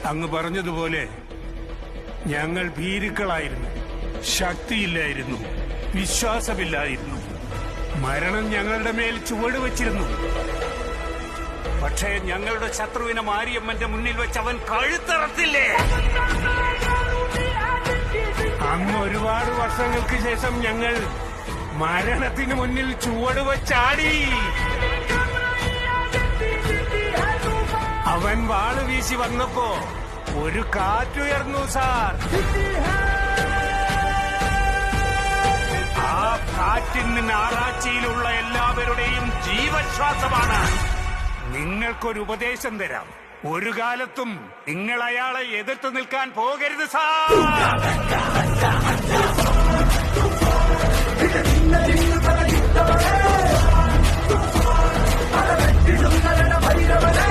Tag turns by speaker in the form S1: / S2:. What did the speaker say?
S1: അങ്ങ് പറഞ്ഞതുപോലെ ഞങ്ങൾ ഭീരുക്കളായിരുന്നു, ശക്തിയില്ലായിരുന്നു, വിശ്വാസമില്ലായിരുന്നു. മരണം ഞങ്ങളുടെ മേൽ ചുവട് വച്ചിരുന്നു. പക്ഷേ ഞങ്ങളുടെ ശത്രുവിനെ മാരിയമ്മന്റെ മുന്നിൽ വെച്ച് അവൻ കഴുത്തറത്തില്ലേ? അന്ന് ഒരുപാട് വർഷങ്ങൾക്ക് ശേഷം ഞങ്ങൾ മരണത്തിന് മുന്നിൽ ചുവട് വച്ചാടി. അവൻ വാള് വീശി വന്നപ്പോ ഒരു കാറ്റുയർന്നു സാർ. ആ കാറ്റിന് ആറാച്ചിയിലുള്ള എല്ലാവരുടെയും ജീവശ്വാസമാണ്. നിങ്ങൾക്കൊരു ഉപദേശം തരാം. ഒരു കാലത്തും നിങ്ങൾ അയാളെ എതിർത്ത് നിൽക്കാൻ പോകരുത് സാർ.